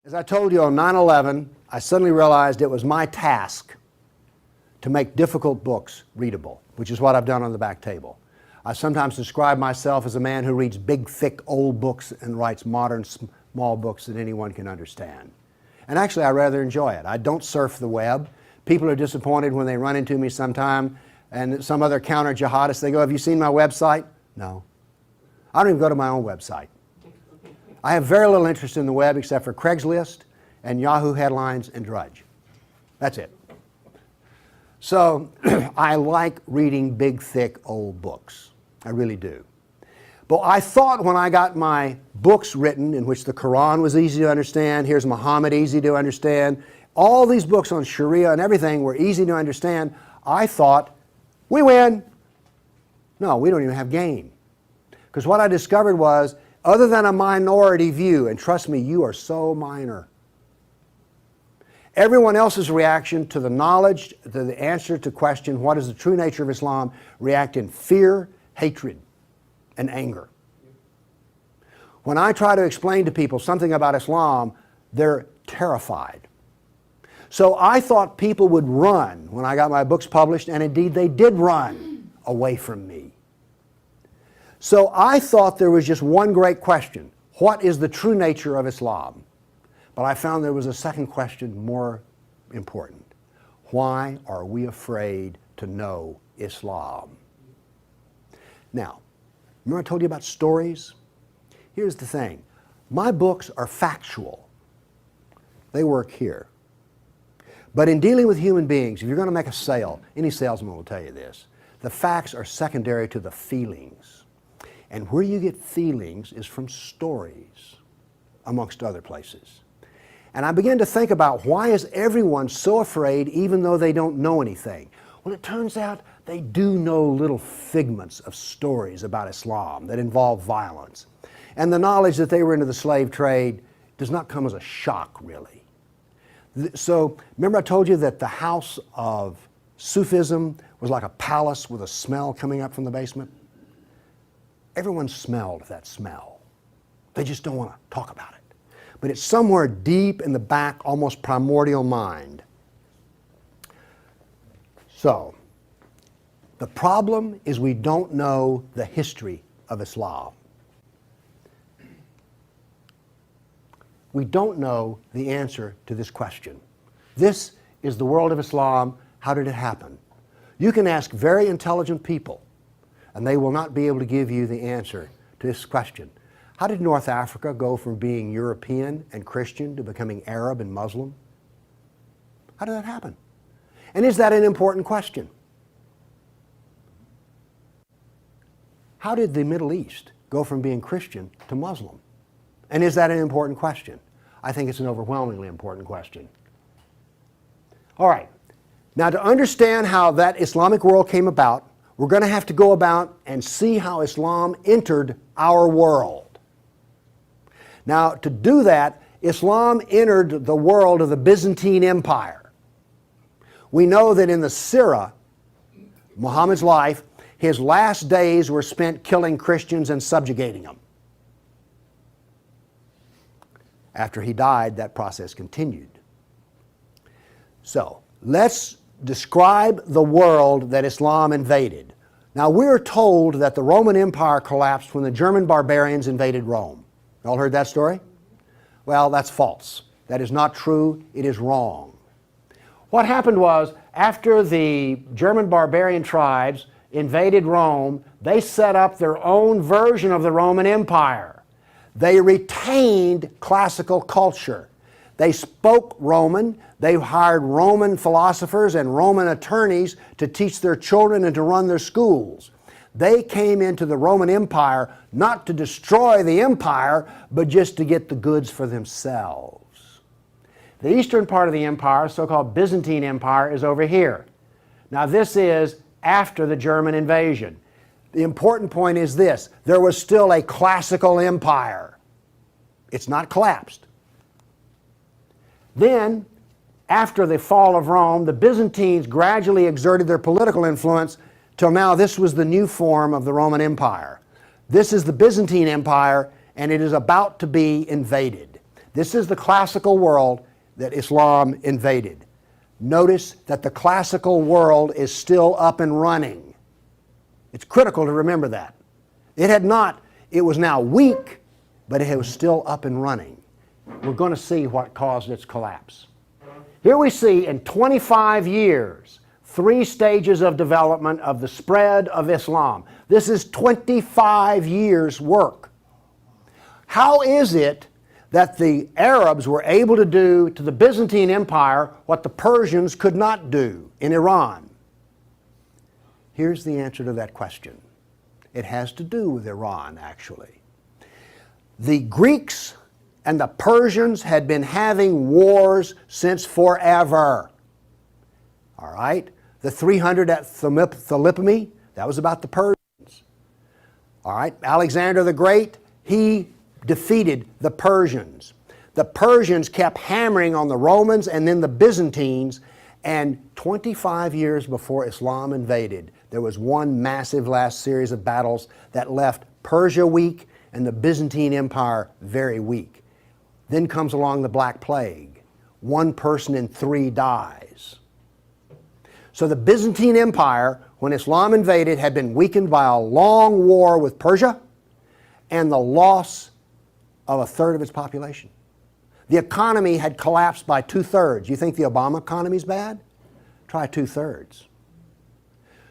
As I told you on 9/11, I suddenly realized it was my task to make difficult books readable, which is what I've done on the back table. I sometimes describe myself as a man who reads big, thick, old books and writes modern, small books that anyone can understand. And actually, I rather enjoy it. I don't surf the web. People are disappointed when they run into me sometime and some other counter-jihadist, they go, "Have you seen my website?" No. I don't even go to my own website. I have very little interest in the web except for Craigslist and Yahoo headlines and Drudge. That's it. So I like reading big, thick, old books. I really do. But I thought when I got my books written, in which the Quran was easy to understand, here's Muhammad, easy to understand, all these books on Sharia and everything were easy to understand, I thought, we win. No, we don't even have game. Because what I discovered was, other than a minority view, and trust me, you are so minor, everyone else's reaction to the knowledge, to the answer to question, what is the true nature of Islam, react in fear, hatred, and anger. When I try to explain to people something about Islam, they're terrified. So I thought people would run when I got my books published, and indeed they did run away from me. So I thought there was just one great question. What is the true nature of Islam? But I found there was a second question more important. Why are we afraid to know Islam? Now, remember I told you about stories? Here's the thing. My books are factual. They work here. But in dealing with human beings, if you're going to make a sale, any salesman will tell you this, the facts are secondary to the feelings. And where you get feelings is from stories, amongst other places. And I began to think about, why is everyone so afraid even though they don't know anything? Well, it turns out they do know little figments of stories about Islam that involve violence. And the knowledge that they were into the slave trade does not come as a shock, really. So, remember I told you that the house of Sufism was like a palace with a smell coming up from the basement? Everyone smelled that smell. They just don't want to talk about it. But it's somewhere deep in the back, almost primordial mind. So, the problem is we don't know the history of Islam. We don't know the answer to this question. This is the world of Islam. How did it happen? You can ask very intelligent people, and they will not be able to give you the answer to this question. How did North Africa go from being European and Christian to becoming Arab and Muslim? How did that happen? And is that an important question? How did the Middle East go from being Christian to Muslim? And is that an important question? I think it's an overwhelmingly important question. All right. Now, to understand how that Islamic world came about, we're going to have to go about and see how Islam entered our world. Now, to do that, Islam entered the world of the Byzantine Empire. We know that in the Sejarah, Muhammad's life, his last days were spent killing Christians and subjugating them. After he died, that process continued. So, let's describe the world that Islam invaded. Now, we're told that the Roman Empire collapsed when the German barbarians invaded Rome. You all heard that story? Well, that's false. That is not true. It is wrong. What happened was, after the German barbarian tribes invaded Rome, they set up their own version of the Roman Empire. They retained classical culture. They spoke Roman. They hired Roman philosophers and Roman attorneys to teach their children and to run their schools. They came into the Roman Empire not to destroy the empire, but just to get the goods for themselves. The eastern part of the empire, so-called Byzantine Empire, is over here. Now, this is after the German invasion. The important point is this: there was still a classical empire. It's not collapsed. Then, after the fall of Rome, the Byzantines gradually exerted their political influence till now this was the new form of the Roman Empire. This is the Byzantine Empire, and it is about to be invaded. This is the classical world that Islam invaded. Notice that the classical world is still up and running. It's critical to remember that. It was now weak, but it was still up and running. We're going to see what caused its collapse. Here we see in 25 years, 3 stages of development of the spread of Islam. This is 25 years' work. How is it that the Arabs were able to do to the Byzantine Empire what the Persians could not do in Iran? Here's the answer to that question. It has to do with Iran, actually. The Greeks and the Persians had been having wars since forever. All right? The 300 at Thermopylae, that was about the Persians. All right? Alexander the Great, he defeated the Persians. The Persians kept hammering on the Romans and then the Byzantines, and 25 years before Islam invaded, there was one massive last series of battles that left Persia weak and the Byzantine Empire very weak. Then comes along the Black Plague. 1 person in 3 dies. So the Byzantine Empire, when Islam invaded, had been weakened by a long war with Persia and the loss of 1/3 of its population. The economy had collapsed by 2/3. You think the Obama economy is bad? Try 2/3.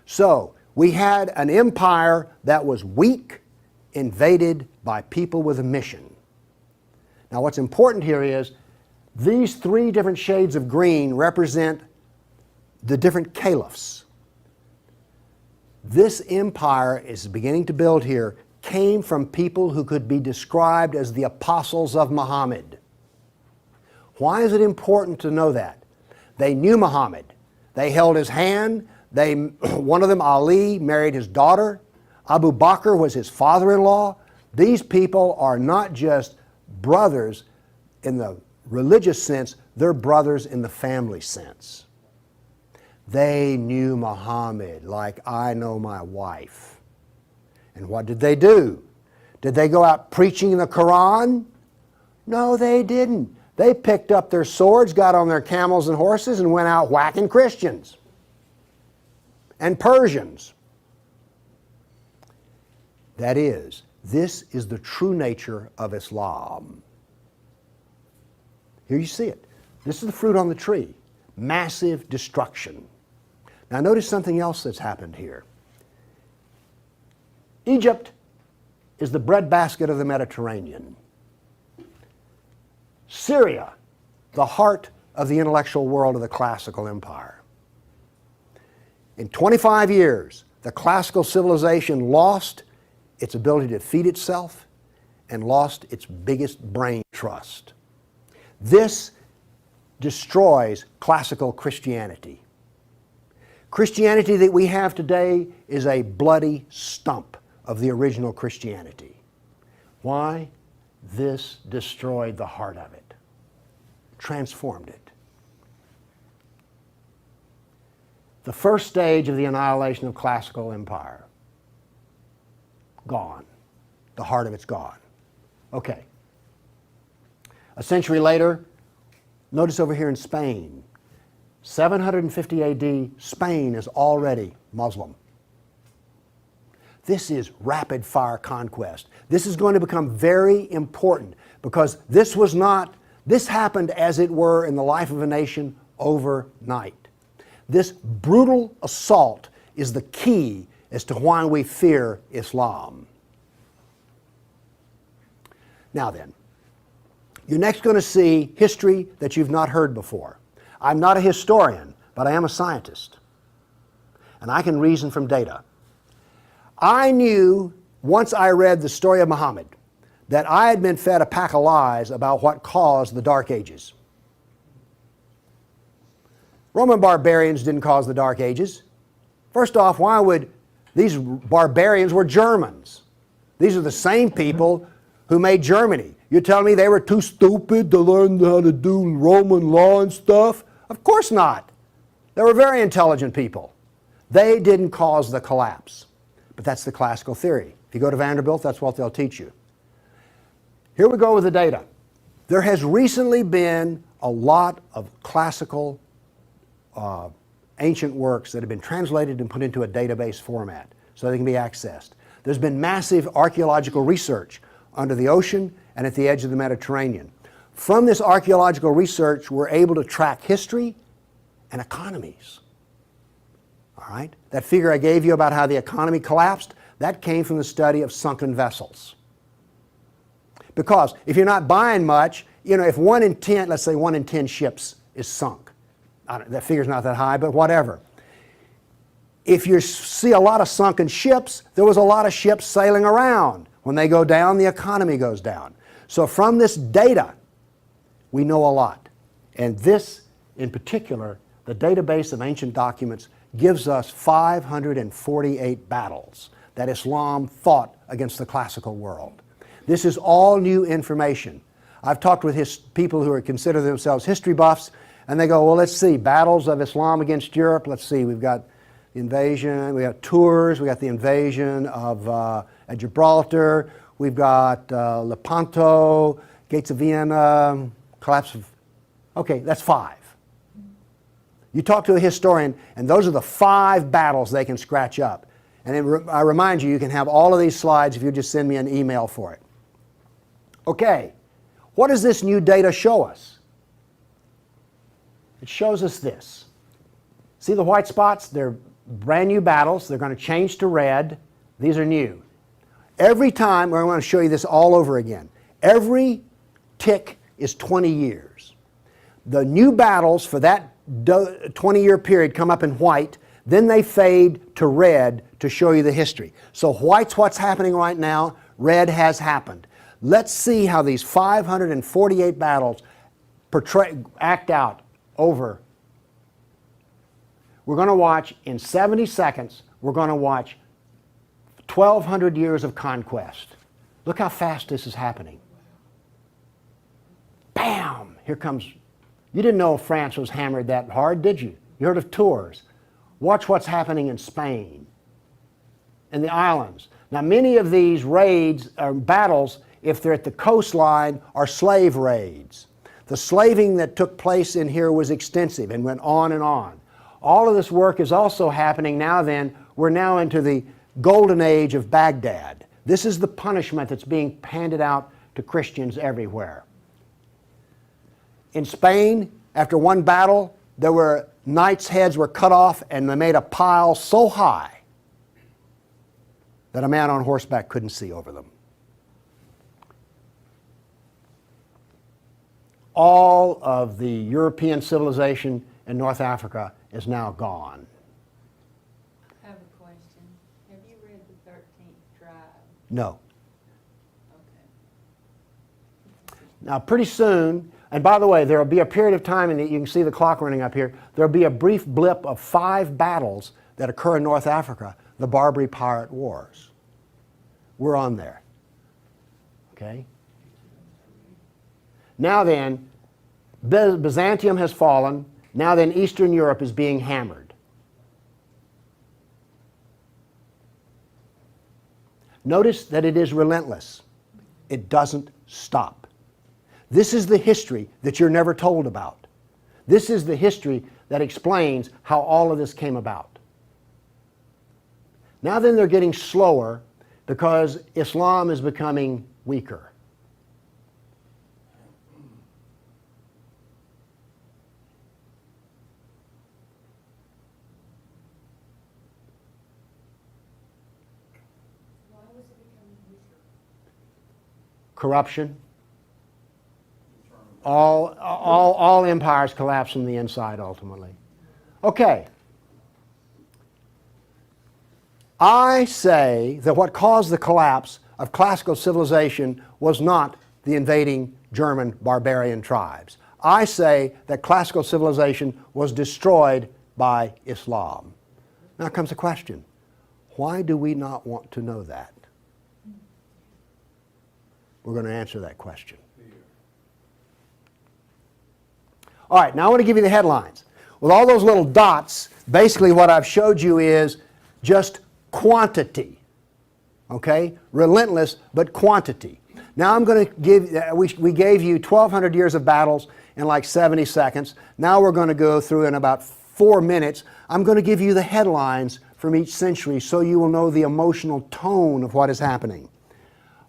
So we had an empire that was weak, invaded by people with a mission. Now what's important here is these 3 different shades of green represent the different caliphs. This empire is beginning to build here came from people who could be described as the apostles of Muhammad. Why is it important to know that? They knew Muhammad. They held his hand. One of them, Ali, married his daughter. Abu Bakr was his father-in-law. These people are not just brothers in the religious sense, they're brothers in the family sense. They knew Muhammad like I know my wife. And what did they do? Did they go out preaching the Quran? No, they didn't. They picked up their swords, got on their camels and horses, and went out whacking Christians and Persians. That is, this is the true nature of Islam. Here you see it. This is the fruit on the tree. Massive destruction. Now notice something else that's happened here. Egypt is the breadbasket of the Mediterranean. Syria, the heart of the intellectual world of the classical empire. In 25 years, the classical civilization lost its ability to feed itself and lost its biggest brain trust. This destroys classical Christianity. Christianity that we have today is a bloody stump of the original Christianity. Why? This destroyed the heart of it, transformed it. The first stage of the annihilation of classical empire, gone. The heart of it's gone. Okay. A century later, notice over here in Spain, 750 AD, Spain is already Muslim. This is rapid fire conquest. This is going to become very important because this happened as it were in the life of a nation overnight. This brutal assault is the key as to why we fear Islam. Now then, you're next going to see history that you've not heard before. I'm not a historian, but I am a scientist. And I can reason from data. I knew, once I read the story of Muhammad, that I had been fed a pack of lies about what caused the Dark Ages. Roman barbarians didn't cause the Dark Ages. First off, why would these barbarians were Germans? These are the same people who made Germany. You're telling me they were too stupid to learn how to do Roman law and stuff? Of course not. They were very intelligent people. They didn't cause the collapse. But that's the classical theory. If you go to Vanderbilt, that's what they'll teach you. Here we go with the data. There has recently been a lot of classical ancient works that have been translated and put into a database format so they can be accessed. There's been massive archaeological research under the ocean and at the edge of the Mediterranean. From this archaeological research, we're able to track history and economies. All right? That figure I gave you about how the economy collapsed, that came from the study of sunken vessels. Because if you're not buying much, if 1 in 10, let's say 1 in 10 ships is sunk, that figure's not that high, but whatever. If you see a lot of sunken ships, there was a lot of ships sailing around. When they go down, the economy goes down. So from this data, we know a lot. And this, in particular, the database of ancient documents, gives us 548 battles that Islam fought against the classical world. This is all new information. I've talked with people who consider themselves history buffs, and they go, well, let's see, battles of Islam against Europe. Let's see, we've got the invasion, we got Tours, we got the invasion of at Gibraltar, we've got Lepanto, Gates of Vienna, collapse of... Okay, that's 5. You talk to a historian, and those are the 5 battles they can scratch up. And I remind you, you can have all of these slides if you just send me an email for it. Okay, what does this new data show us? It shows us this. See the white spots? They're brand new battles. They're going to change to red. These are new. Every time, I want to show you this all over again. Every tick is 20 years. The new battles for that 20-year period come up in white, then they fade to red to show you the history. So white's what's happening right now, red has happened. Let's see how these 548 battles act out over. We're going to watch, in 70 seconds, we're going to watch 1,200 years of conquest. Look how fast this is happening. Bam! Here comes... You didn't know France was hammered that hard, did you? You heard of Tours. Watch what's happening in Spain and the islands. Now, many of these raids or battles, if they're at the coastline, are slave raids. The slaving that took place in here was extensive and went on and on. All of this work is also happening now then. We're now into the golden age of Baghdad. This is the punishment that's being handed out to Christians everywhere. In Spain, after one battle, there were knights' heads were cut off and they made a pile so high that a man on horseback couldn't see over them. All of the European civilization in North Africa is now gone. I have a question. Have you read the 13th tribe? No. Okay. Now, pretty soon, and by the way, there will be a period of time, and you can see the clock running up here, there will be a brief blip of 5 battles that occur in North Africa, the Barbary Pirate Wars. We're on there. Okay? Now then, Byzantium has fallen. Now then, Eastern Europe is being hammered. Notice that it is relentless. It doesn't stop. This is the history that you're never told about. This is the history that explains how all of this came about. Now then, they're getting slower because Islam is becoming weaker. Corruption. All empires collapse from the inside ultimately. Okay. I say that what caused the collapse of classical civilization was not the invading German barbarian tribes. I say that classical civilization was destroyed by Islam. Now comes the question, why do we not want to know that? We're going to answer that question. All right, now I want to give you the headlines. With all those little dots, basically what I've showed you is just quantity. Okay? Relentless, but quantity. Now I'm going to give, we gave you 1,200 years of battles in like 70 seconds. Now we're going to go through in about 4 minutes. I'm going to give you the headlines from each century so you will know the emotional tone of what is happening.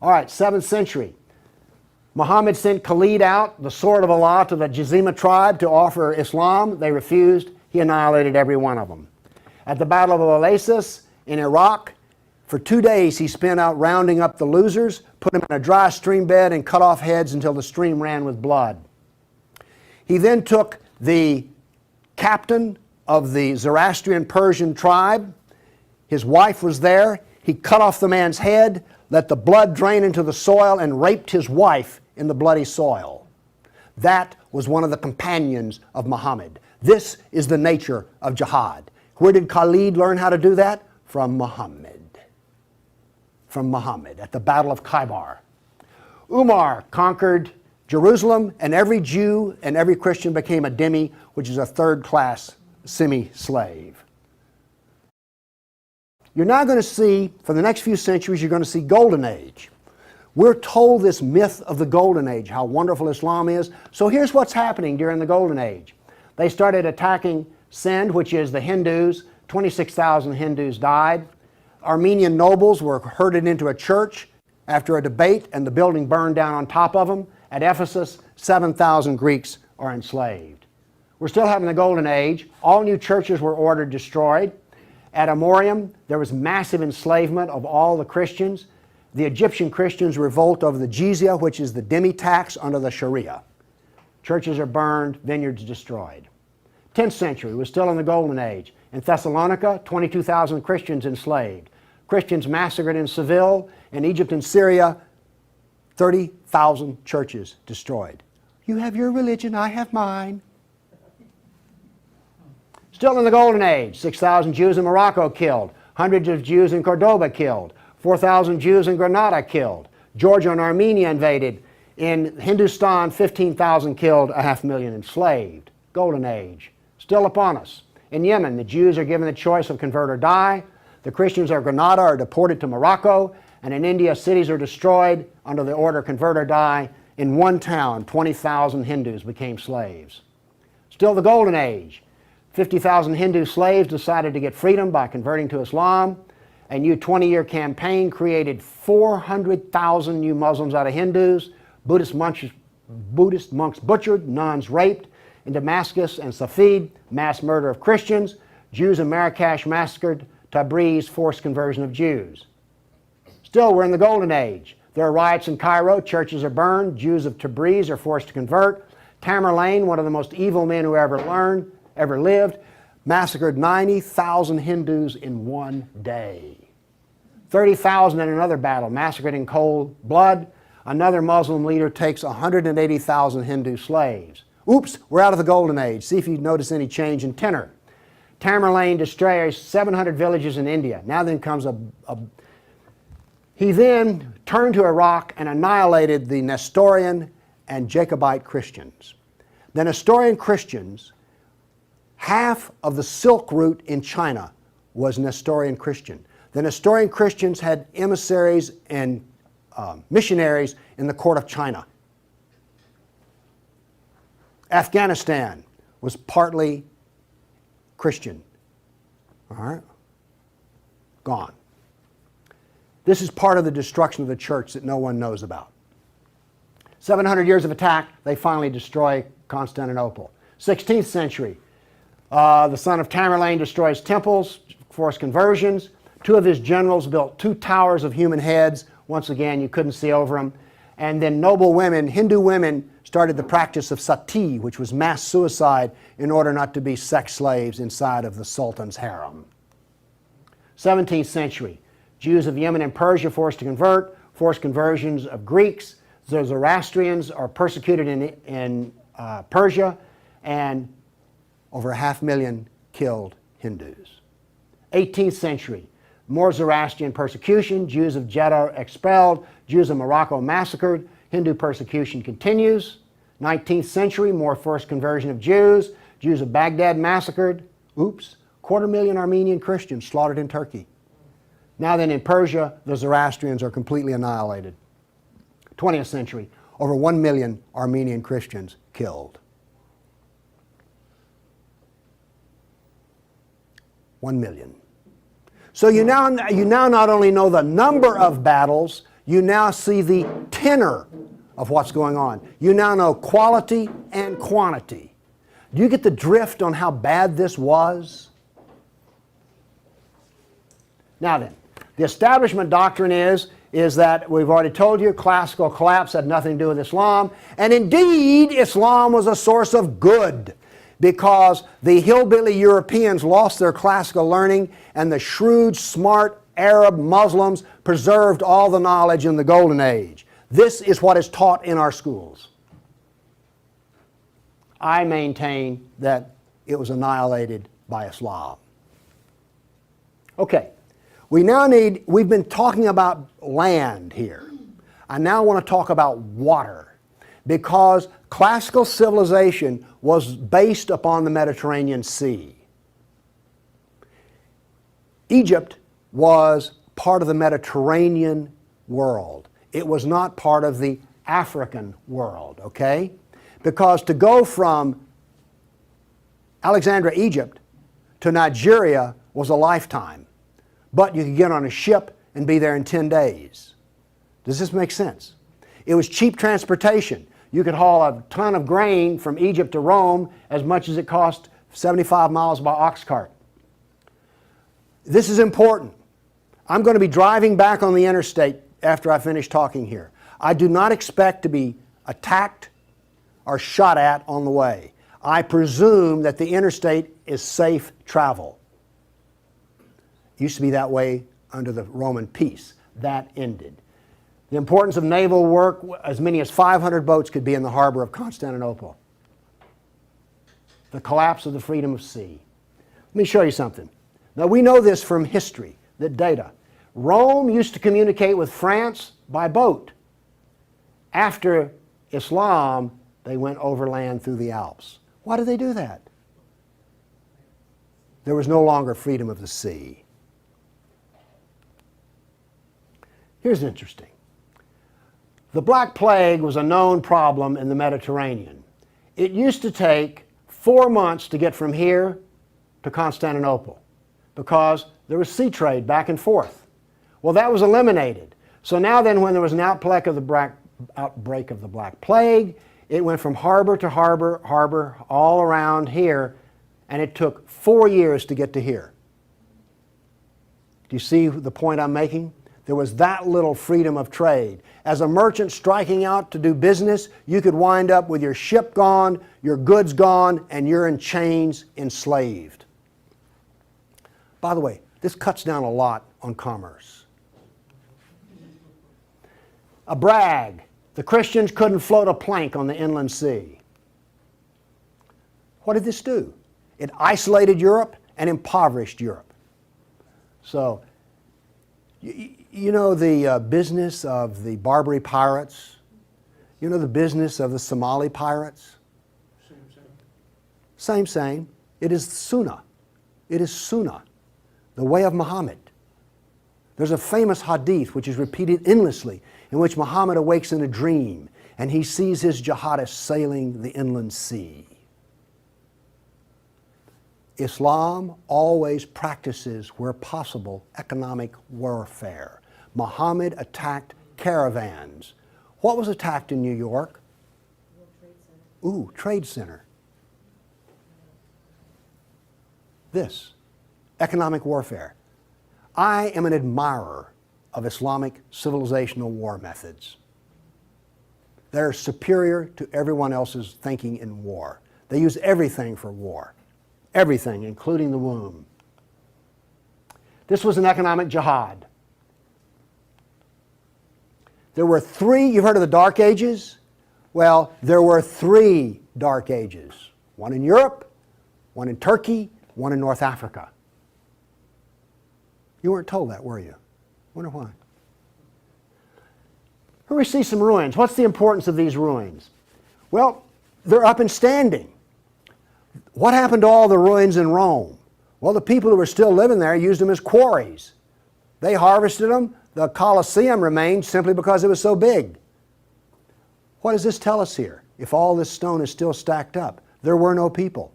All right, 7th century. Muhammad sent Khalid out, the sword of Allah, to the Jazima tribe to offer Islam. They refused. He annihilated every one of them. At the Battle of Oasis in Iraq, for 2 days he spent out rounding up the losers, put them in a dry stream bed and cut off heads until the stream ran with blood. He then took the captain of the Zoroastrian Persian tribe. His wife was there. He cut off the man's head, let the blood drain into the soil, and raped his wife in the bloody soil. That was one of the companions of Muhammad. This is the nature of jihad. Where did Khalid learn how to do that? From Muhammad. From Muhammad at the Battle of Khaybar. Umar conquered Jerusalem, and every Jew and every Christian became a dhimmi, which is a third-class semi-slave. You're now going to see, for the next few centuries, you're going to see Golden Age. We're told this myth of the Golden Age, how wonderful Islam is. So here's what's happening during the Golden Age. They started attacking Sind, which is the Hindus. 26,000 Hindus died. Armenian nobles were herded into a church after a debate, and the building burned down on top of them. At Ephesus, 7,000 Greeks are enslaved. We're still having the Golden Age. All new churches were ordered destroyed. At Amorium, there was massive enslavement of all the Christians. The Egyptian Christians revolt over the jizya, which is the dhimmi tax under the Sharia. Churches are burned, vineyards destroyed. 10th century was still in the Golden Age. In Thessalonica, 22,000 Christians enslaved. Christians massacred in Seville. In Egypt and Syria, 30,000 churches destroyed. You have your religion, I have mine. Still in the Golden Age, 6,000 Jews in Morocco killed, hundreds of Jews in Cordoba killed, 4,000 Jews in Granada killed, Georgia and Armenia invaded. In Hindustan, 15,000 killed, 500,000 enslaved. Golden Age, still upon us. In Yemen, the Jews are given the choice of convert or die. The Christians of Granada are deported to Morocco. And in India, cities are destroyed under the order convert or die. In one town, 20,000 Hindus became slaves. Still the Golden Age. 50,000 Hindu slaves decided to get freedom by converting to Islam. A new 20-year campaign created 400,000 new Muslims out of Hindus. Buddhist monks butchered, nuns raped. In Damascus and Safed, mass murder of Christians. Jews in Marrakesh massacred. Tabriz, forced conversion of Jews. Still, we're in the Golden Age. There are riots in Cairo, churches are burned, Jews of Tabriz are forced to convert. Tamerlane, one of the most evil men who ever lived, massacred 90,000 Hindus in one day. 30,000 in another battle, massacred in cold blood. Another Muslim leader takes 180,000 Hindu slaves. Oops, we're out of the Golden Age. See if you notice any change in tenor. Tamerlane destroys 700 villages in India. Now then comes He then turned to Iraq and annihilated the Nestorian and Jacobite Christians. The Nestorian Christians, half of the Silk Route in China was Nestorian Christian. The Nestorian Christians had emissaries and missionaries in the court of China. Afghanistan was partly Christian. All right? Gone. This is part of the destruction of the church that no one knows about. 700 years of attack, they finally destroy Constantinople. 16th century, the son of Tamerlane destroys temples, forced conversions. 2 of his generals built 2 towers of human heads. Once again, you couldn't see over them. And then noble women, Hindu women, started the practice of sati, which was mass suicide in order not to be sex slaves inside of the Sultan's harem. 17th century, Jews of Yemen and Persia forced to convert, forced conversions of Greeks. The Zoroastrians are persecuted in Persia, and over 500,000 killed Hindus. 18th century, more Zoroastrian persecution, Jews of Jeddah expelled, Jews of Morocco massacred, Hindu persecution continues. 19th century, more forced conversion of Jews, Jews of Baghdad massacred. Oops, 250,000 Armenian Christians slaughtered in Turkey. Now then in Persia, the Zoroastrians are completely annihilated. 20th century, over 1 million Armenian Christians killed. 1 million. So you now not only know the number of battles, you now see the tenor of what's going on. You now know quality and quantity. Do you get the drift on how bad this was? Now then, the establishment doctrine is that we've already told you classical collapse had nothing to do with Islam, and indeed Islam was a source of good because the hillbilly Europeans lost their classical learning and the shrewd, smart Arab Muslims preserved all the knowledge in the Golden Age. This is what is taught in our schools. I maintain that it was annihilated by Islam. Okay, we've been talking about land here. I now want to talk about water because classical civilization was based upon the Mediterranean Sea. Egypt was part of the Mediterranean world. It was not part of the African world, okay? Because to go from Alexandria, Egypt to Nigeria was a lifetime. But you could get on a ship and be there in 10 days. Does this make sense? It was cheap transportation. You could haul a ton of grain from Egypt to Rome as much as it cost 75 miles by ox cart. This is important. I'm going to be driving back on the interstate after I finish talking here. I do not expect to be attacked or shot at on the way. I presume that the interstate is safe travel. It used to be that way under the Roman peace. That ended. The importance of naval work, as many as 500 boats could be in the harbor of Constantinople. The collapse of the freedom of sea. Let me show you something. Now we know this from history, the data. Rome used to communicate with France by boat. After Islam, they went overland through the Alps. Why did they do that? There was no longer freedom of the sea. Here's interesting. The Black Plague was a known problem in the Mediterranean. It used to take 4 months to get from here to Constantinople because there was sea trade back and forth. Well, that was eliminated. So now then, when there was an outbreak of the Black Plague, it went from harbor to harbor, all around here, and it took 4 years to get to here. Do you see the point I'm making? There was that little freedom of trade. As a merchant striking out to do business, you could wind up with your ship gone, your goods gone, and you're in chains, enslaved. By the way, this cuts down a lot on commerce. A brag. The Christians couldn't float a plank on the inland sea. What did this do? It isolated Europe and impoverished Europe. So, you know the business of the Barbary pirates? You know the business of the Somali pirates? Same. It is Sunnah. It is Sunnah, the way of Muhammad. There's a famous hadith which is repeated endlessly in which Muhammad awakes in a dream and he sees his jihadists sailing the inland sea. Islam always practices, where possible, economic warfare. Muhammad attacked caravans. What was attacked in New York? Ooh, Trade Center. This, economic warfare. I am an admirer of Islamic civilizational war methods. They're superior to everyone else's thinking in war. They use everything for war. Everything, including the womb. This was an economic jihad. There were three, you've heard of the Dark Ages? Well, there were 3 Dark Ages. One in Europe, one in Turkey, one in North Africa. You weren't told that, were you? Wonder why. Here we see some ruins. What's the importance of these ruins? Well, they're up and standing. What happened to all the ruins in Rome? Well, the people who were still living there used them as quarries. They harvested them. The Colosseum remained simply because it was so big. What does this tell us here? If all this stone is still stacked up, there were no people.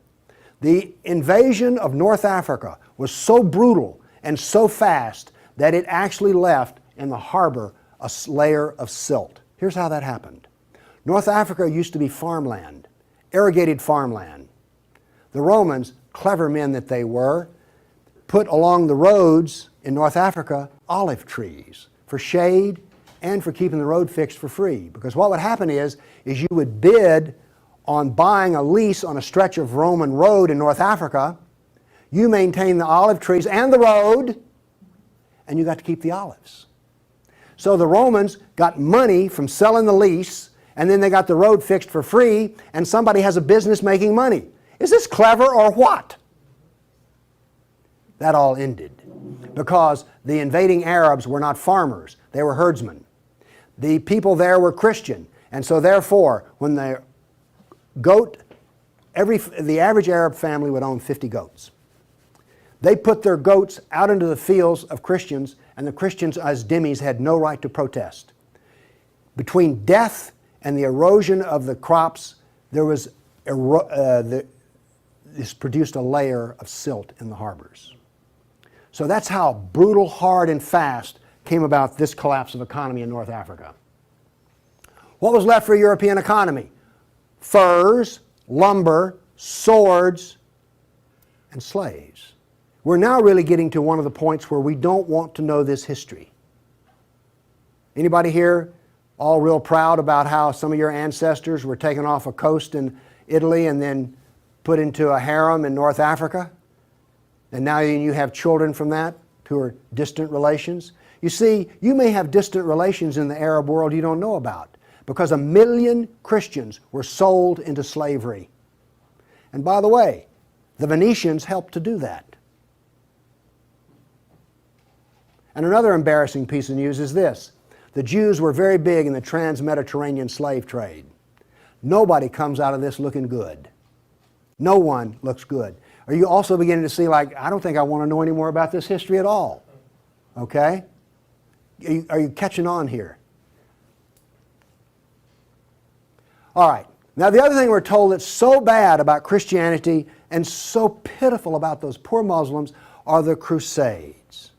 The invasion of North Africa was so brutal and so fast that it actually left in the harbor a layer of silt. Here's how that happened. North Africa used to be farmland, irrigated farmland. The Romans, clever men that they were, put along the roads in North Africa olive trees for shade and for keeping the road fixed for free. Because what would happen is you would bid on buying a lease on a stretch of Roman road in North Africa. You maintain the olive trees and the road, and you got to keep the olives. So the Romans got money from selling the lease, and then they got the road fixed for free, and somebody has a business making money. Is this clever or what? That all ended because the invading Arabs were not farmers, they were herdsmen. The people there were Christian, and so therefore when the average Arab family would own 50 goats. They put their goats out into the fields of Christians, and the Christians as dhimmis had no right to protest. Between death and the erosion of the crops, there was this produced a layer of silt in the harbors. So that's how brutal, hard, and fast came about this collapse of economy in North Africa. What was left for a European economy? Furs, lumber, swords, and slaves. We're now really getting to one of the points where we don't want to know this history. Anybody here all real proud about how some of your ancestors were taken off a coast in Italy and then put into a harem in North Africa? And now you have children from that who are distant relations. You see, you may have distant relations in the Arab world you don't know about because 1 million Christians were sold into slavery. And by the way, the Venetians helped to do that. And another embarrassing piece of news is this. The Jews were very big in the trans-Mediterranean slave trade. Nobody comes out of this looking good. No one looks good. Are you also beginning to see, like, I don't think I want to know any more about this history at all? Okay? Are you catching on here? All right. Now, the other thing we're told that's so bad about Christianity and so pitiful about those poor Muslims are the Crusades.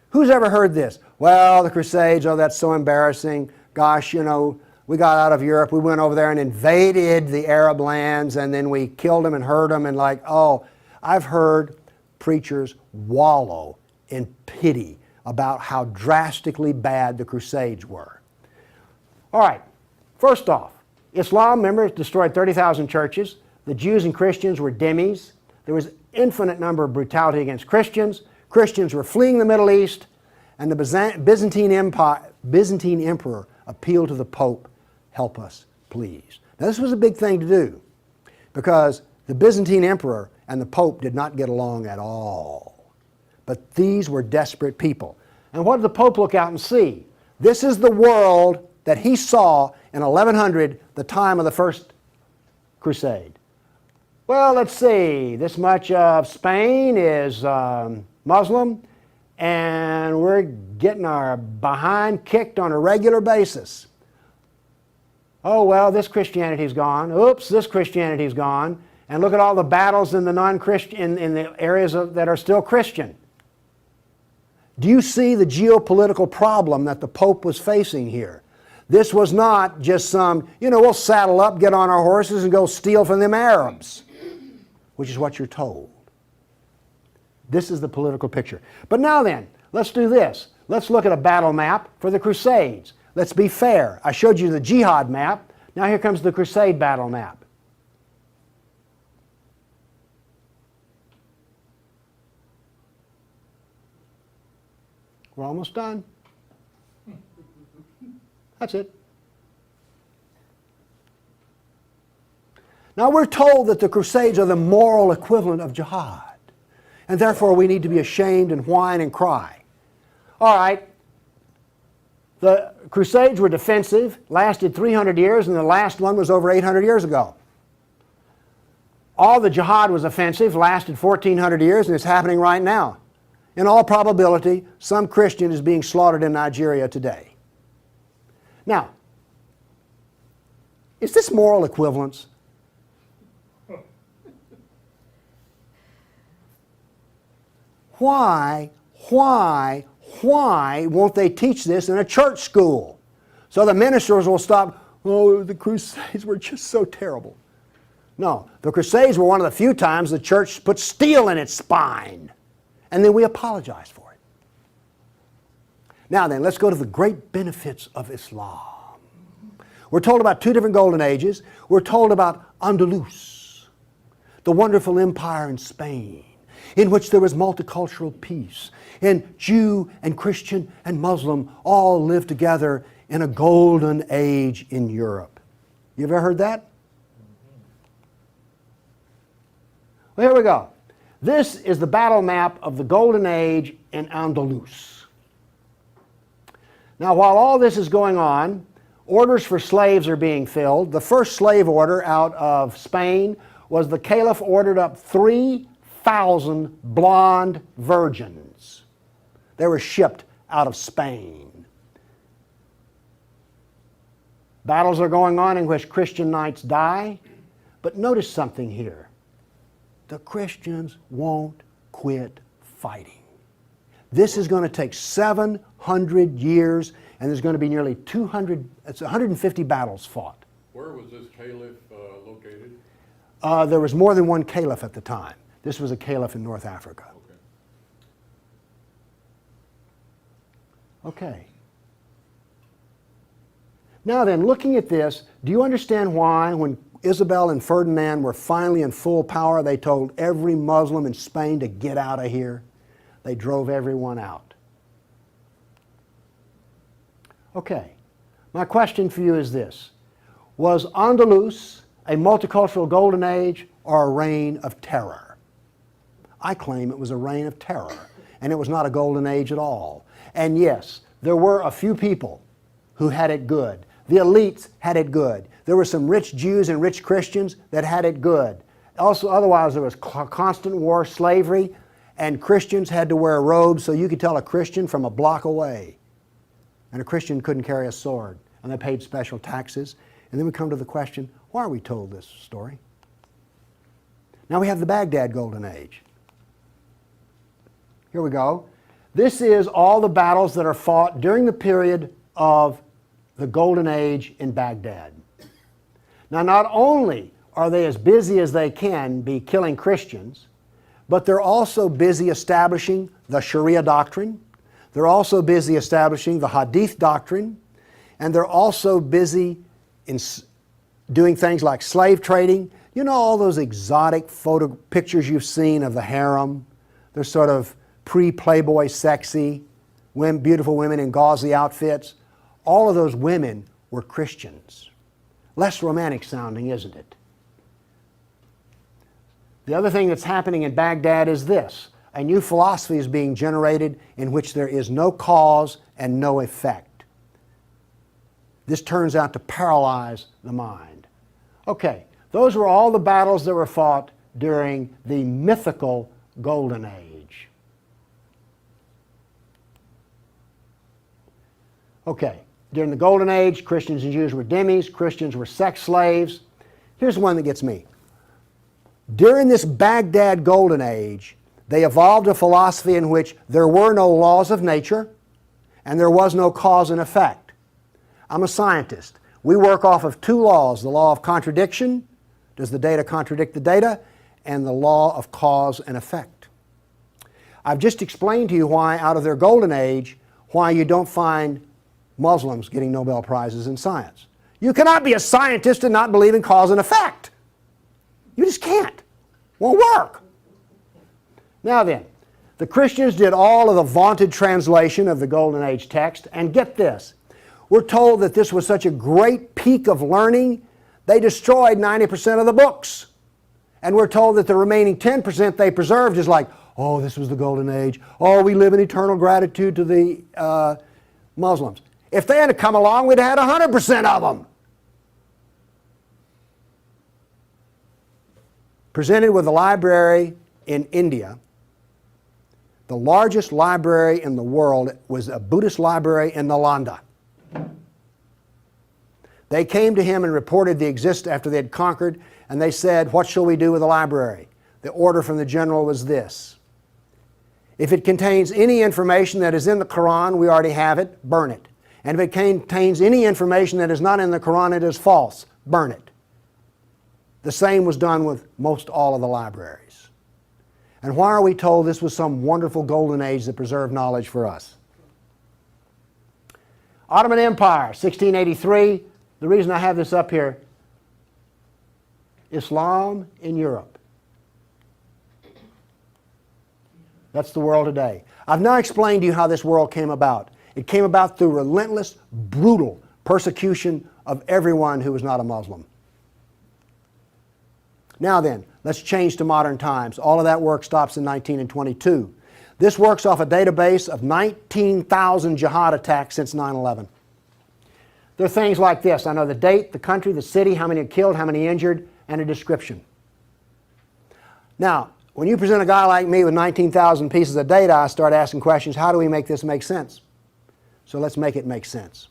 Who's ever heard this? Well, the Crusades, oh, that's so embarrassing. Gosh, you know, we got out of Europe, we went over there and invaded the Arab lands, and then we killed them and hurt them, and like, oh, I've heard preachers wallow in pity about how drastically bad the Crusades were. All right, first off, Islam, remember, destroyed 30,000 churches. The Jews and Christians were dhimmis. There was infinite number of brutality against Christians. Christians were fleeing the Middle East, and the Byzantine emperor appealed to the Pope, help us, please. Now this was a big thing to do because the Byzantine emperor and the Pope did not get along at all. But these were desperate people. And what did the Pope look out and see? This is the world that he saw in 1100, the time of the First Crusade. Well, let's see, this much of Spain is Muslim, and we're getting our behind kicked on a regular basis. Oh, well, this Christianity's gone. Oops, this Christianity's gone. And look at all the battles in the non-Christian, in the areas that are still Christian. Do you see the geopolitical problem that the Pope was facing here? This was not just some, you know, we'll saddle up, get on our horses, and go steal from them Arabs, which is what you're told. This is the political picture. But now then, let's do this. Let's look at a battle map for the Crusades. Let's be fair. I showed you the jihad map. Now here comes the Crusade battle map. We're almost done. That's it. Now we're told that the Crusades are the moral equivalent of jihad. And therefore we need to be ashamed and whine and cry. All right. The Crusades were defensive, lasted 300 years, and the last one was over 800 years ago. All the jihad was offensive, lasted 1,400 years, and it's happening right now. In all probability, some Christian is being slaughtered in Nigeria today. Now, Is this moral equivalence? Why won't they teach this in a church school? So the ministers will stop, oh, the Crusades were just so terrible. No, the Crusades were one of the few times the church put steel in its spine. And then we apologize for it. Now then, let's go to the great benefits of Islam. We're told about two different golden ages. We're told about Andalus, the wonderful empire in Spain, in which there was multicultural peace, and Jew and Christian and Muslim all lived together in a golden age in Europe. You ever heard that? Well, here we go. This is the battle map of the golden age in Andalus. Now, while all this is going on, orders for slaves are being filled. The first slave order out of Spain was the Caliph ordered up 3,000 blonde virgins. They were shipped out of Spain. Battles are going on in which Christian knights die. But notice something here. The Christians won't quit fighting. This is going to take 700 years, and there's going to be nearly 150 battles fought. Where was this caliph located? There was more than one caliph at the time. This was a caliph in North Africa. Okay. Now then, looking at this, do you understand why when Isabel and Ferdinand were finally in full power, they told every Muslim in Spain to get out of here? They drove everyone out. Okay, my question for you is this. Was Andalus a multicultural golden age or a reign of terror? I claim it was a reign of terror, and it was not a golden age at all. And yes, there were a few people who had it good. The elites had it good. There were some rich Jews and rich Christians that had it good. Also, otherwise, there was constant war, slavery, and Christians had to wear robes so you could tell a Christian from a block away. And a Christian couldn't carry a sword, and they paid special taxes. And then we come to the question, why are we told this story? Now we have the Baghdad Golden Age. Here we go. This is all the battles that are fought during the period of the Golden Age in Baghdad. Now, not only are they as busy as they can be killing Christians, but they're also busy establishing the Sharia doctrine. They're also busy establishing the Hadith doctrine. And they're also busy in doing things like slave trading. You know all those exotic photo pictures you've seen of the harem? They're sort of pre-Playboy sexy, beautiful women in gauzy outfits. All of those women were Christians. Less romantic sounding, isn't it? The other thing that's happening in Baghdad is this. A new philosophy is being generated in which there is no cause and no effect. This turns out to paralyze the mind. Okay, those were all the battles that were fought during the mythical Golden Age. Okay. During the Golden Age, Christians and Jews were dhimmis, Christians were sex slaves. Here's one that gets me. During this Baghdad Golden Age, they evolved a philosophy in which there were no laws of nature and there was no cause and effect. I'm a scientist. We work off of two laws, the law of contradiction, does the data contradict the data, and the law of cause and effect. I've just explained to you why out of their Golden Age, why you don't find Muslims getting Nobel Prizes in science. You cannot be a scientist and not believe in cause and effect. You just can't. Won't work. Now then, the Christians did all of the vaunted translation of the Golden Age text, and get this. We're told that this was such a great peak of learning, they destroyed 90% of the books. And we're told that the remaining 10% they preserved is like, oh, this was the Golden Age. Oh, we live in eternal gratitude to the Muslims. If they had come along, we'd have had 100% of them. Presented with a library in India, the largest library in the world was a Buddhist library in Nalanda. They came to him and reported the existence after they had conquered, and they said, "What shall we do with the library?" The order from the general was this: if it contains any information that is in the Quran, we already have it, burn it. And if it contains any information that is not in the Quran, it is false, burn it. The same was done with most all of the libraries. And why are we told this was some wonderful golden age that preserved knowledge for us? Ottoman Empire, 1683. The reason I have this up here, Islam in Europe. That's the world today. I've now explained to you how this world came about. It came about through relentless, brutal persecution of everyone who was not a Muslim. Now then, let's change to modern times. All of that work stops in 1922. This works off a database of 19,000 jihad attacks since 9/11. There are things like this. I know the date, the country, the city, how many are killed, how many injured, and a description. Now, when you present a guy like me with 19,000 pieces of data, I start asking questions. How do we make this make sense? So let's make it make sense.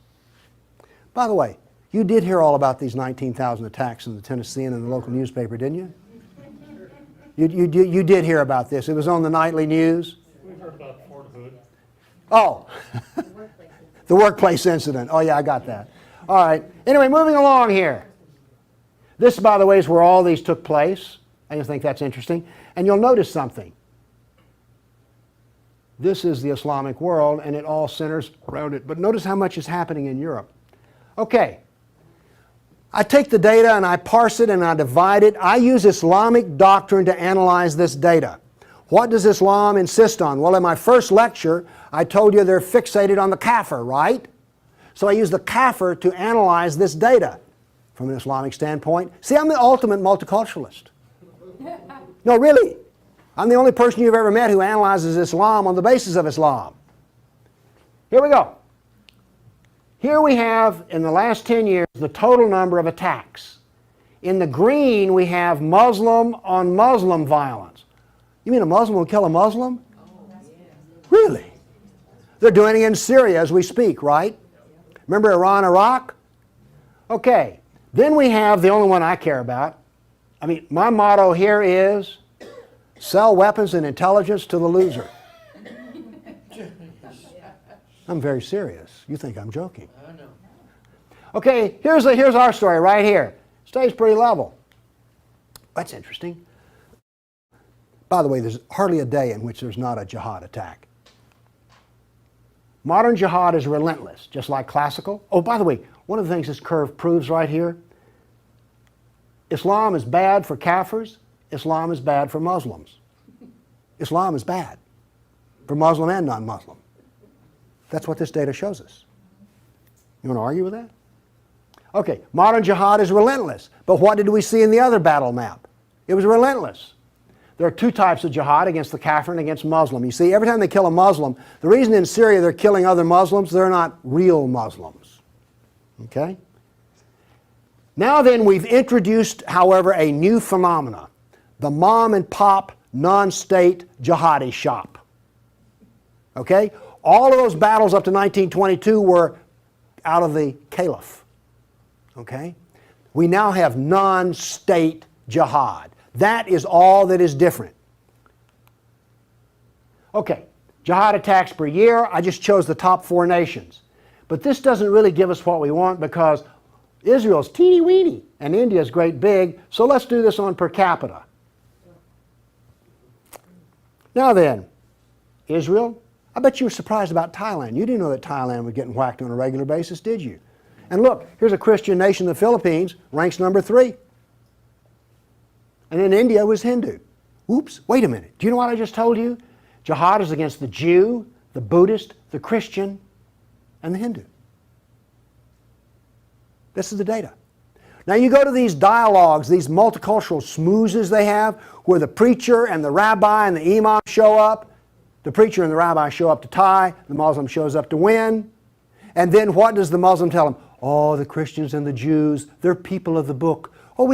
By the way, you did hear all about these 19,000 attacks in the Tennessean and the local newspaper, didn't you? You did hear about this. It was on the nightly news. We heard about Fort Hood. Oh, the workplace incident. Oh yeah, I got that. All right. Anyway, moving along here. This, by the way, is where all these took place. I just think that's interesting. And you'll notice something. This is the Islamic world, and it all centers around it. But notice how much is happening in Europe. Okay. I take the data and I parse it and I divide it. I use Islamic doctrine to analyze this data. What does Islam insist on? Well, in my first lecture, I told you they're fixated on the kafir, right? So I use the kafir to analyze this data from an Islamic standpoint. See, I'm the ultimate multiculturalist. No, really. I'm the only person you've ever met who analyzes Islam on the basis of Islam. Here we go. Here we have, in the last 10 years, the total number of attacks. In the green, we have Muslim on Muslim violence. You mean a Muslim will kill a Muslim? Really? They're doing it in Syria as we speak, right? Remember Iran, Iraq? Okay. Then we have the only one I care about. I mean, my motto here is sell weapons and intelligence to the loser. I'm very serious. You think I'm joking. I know. Okay, here's our story right here. Stays pretty level. That's interesting. By the way, there's hardly a day in which there's not a jihad attack. Modern jihad is relentless, just like classical. Oh, by the way, one of the things this curve proves right here, Islam is bad for Kafirs, Islam is bad for Muslims. Islam is bad for Muslim and non-Muslim. That's what this data shows us. You want to argue with that? Okay, modern jihad is relentless. But what did we see in the other battle map? It was relentless. There are two types of jihad, against the kafir and against Muslim. You see, every time they kill a Muslim, the reason in Syria they're killing other Muslims, they're not real Muslims. Okay? Now then, we've introduced, however, a new phenomena. The mom and pop non-state jihadi shop. Okay? All of those battles up to 1922 were out of the caliph. Okay? We now have non-state jihad. That is all that is different. Okay, jihad attacks per year. I just chose the top 4 nations. But this doesn't really give us what we want because Israel's teeny weeny and India's great big, so let's do this on per capita. Now then, Israel, I bet you were surprised about Thailand. You didn't know that Thailand was getting whacked on a regular basis, did you? And look, here's a Christian nation, the Philippines, ranks number 3. And then India was Hindu. Oops, wait a minute. Do you know what I just told you? Jihad is against the Jew, the Buddhist, the Christian, and the Hindu. This is the data. Now you go to these dialogues, these multicultural smoozes they have, where the preacher and the rabbi and the imam show up. The preacher and the rabbi show up to tie, the Muslim shows up to win. And then what does the Muslim tell them? Oh, the Christians and the Jews, they're people of the book. Oh,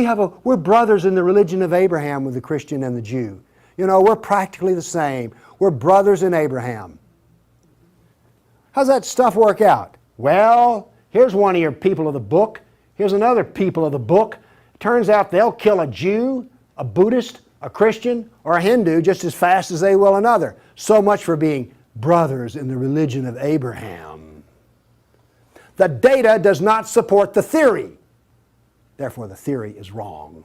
we're brothers in the religion of Abraham with the Christian and the Jew. You know, we're practically the same. We're brothers in Abraham. How's that stuff work out? Well, here's one of your people of the book. Here's another people of the book. Turns out they'll kill a Jew, a Buddhist, a Christian, or a Hindu just as fast as they will another. So much for being brothers in the religion of Abraham. The data does not support the theory. Therefore, the theory is wrong.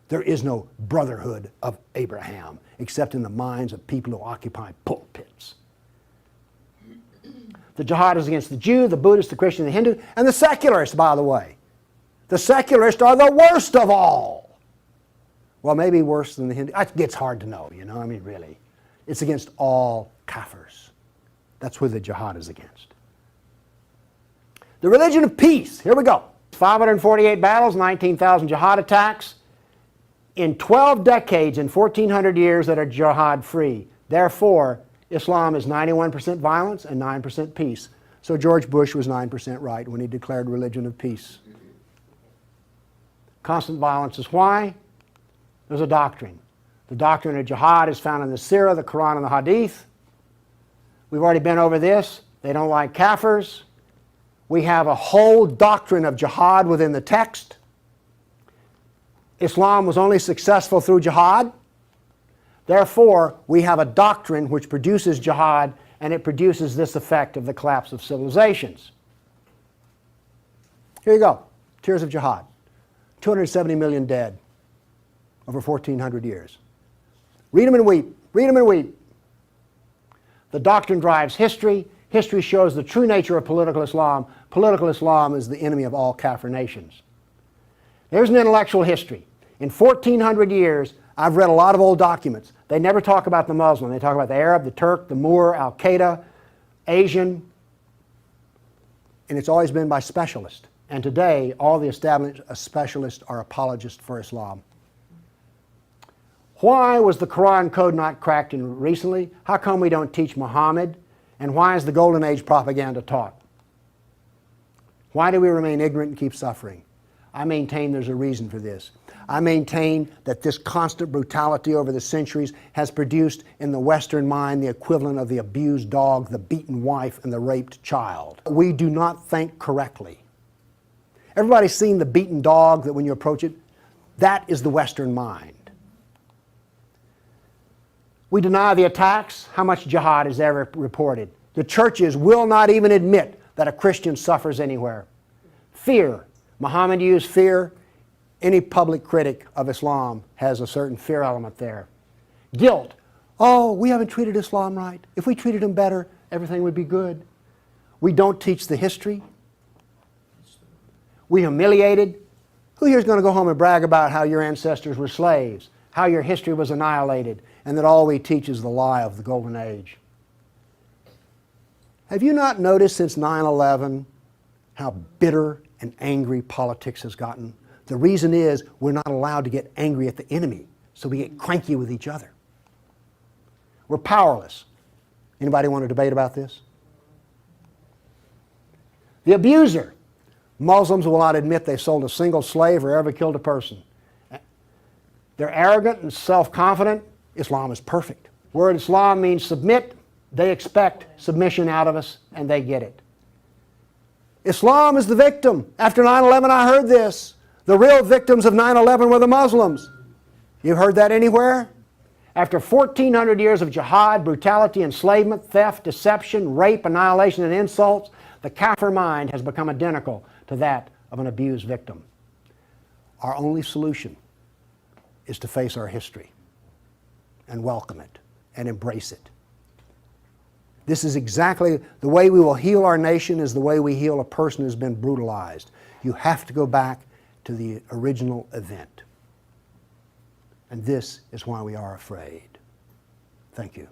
There is no brotherhood of Abraham except in the minds of people who occupy pulpits. The jihad is against the Jew, the Buddhist, the Christian, the Hindu, and the secularists, by the way. The secularists are the worst of all. Well, maybe worse than the Hindu. It gets hard to know, you know, I mean, really. It's against all kafirs. That's who the jihad is against. The religion of peace. Here we go. 548 battles, 19,000 jihad attacks. In 12 decades, in 1,400 years that are jihad-free. Therefore, Islam is 91% violence and 9% peace. So George Bush was 9% right when he declared religion of peace. Constant violence is why? There's a doctrine. The doctrine of jihad is found in the Sejarah, the Quran, and the Hadith. We've already been over this. They don't like kafirs. We have a whole doctrine of jihad within the text. Islam was only successful through jihad. Therefore, we have a doctrine which produces jihad, and it produces this effect of the collapse of civilizations. Here you go. Tears of jihad. 270 million dead over 1,400 years. Read them and weep. Read them and weep. The doctrine drives history. History shows the true nature of political Islam. Political Islam is the enemy of all Kafir nations. There's an intellectual history. In 1,400 years, I've read a lot of old documents. They never talk about the Muslim. They talk about the Arab, the Turk, the Moor, Al-Qaeda, Asian. And it's always been by specialists. And today, all the established specialists are apologists for Islam. Why was the Quran code not cracked in recently? How come we don't teach Muhammad? And why is the Golden Age propaganda taught? Why do we remain ignorant and keep suffering? I maintain there's a reason for this. I maintain that this constant brutality over the centuries has produced in the Western mind the equivalent of the abused dog, the beaten wife, and the raped child. We do not think correctly. Everybody's seen the beaten dog that when you approach it? That is the Western mind. We deny the attacks. How much jihad is ever reported? The churches will not even admit that a Christian suffers anywhere. Fear. Muhammad used fear. Any public critic of Islam has a certain fear element there. Guilt. Oh, we haven't treated Islam right. If we treated him better, everything would be good. We don't teach the history. We humiliated. Who here is going to go home and brag about how your ancestors were slaves, how your history was annihilated, and that all we teach is the lie of the Golden Age? Have you not noticed since 9/11 how bitter and angry politics has gotten? The reason is we're not allowed to get angry at the enemy, so we get cranky with each other. We're powerless. Anybody want to debate about this? The abuser. Muslims will not admit they sold a single slave or ever killed a person. They're arrogant and self-confident. Islam is perfect. Word Islam means submit. They expect submission out of us, and they get it. Islam is the victim. After 9/11, I heard this. The real victims of 9/11 were the Muslims. You heard that anywhere? After 1,400 years of jihad, brutality, enslavement, theft, deception, rape, annihilation, and insults, the Kafir mind has become identical to that of an abused victim. Our only solution is to face our history and welcome it and embrace it. This is exactly the way we will heal our nation, is the way we heal a person who's been brutalized. You have to go back to the original event. And this is why we are afraid. Thank you.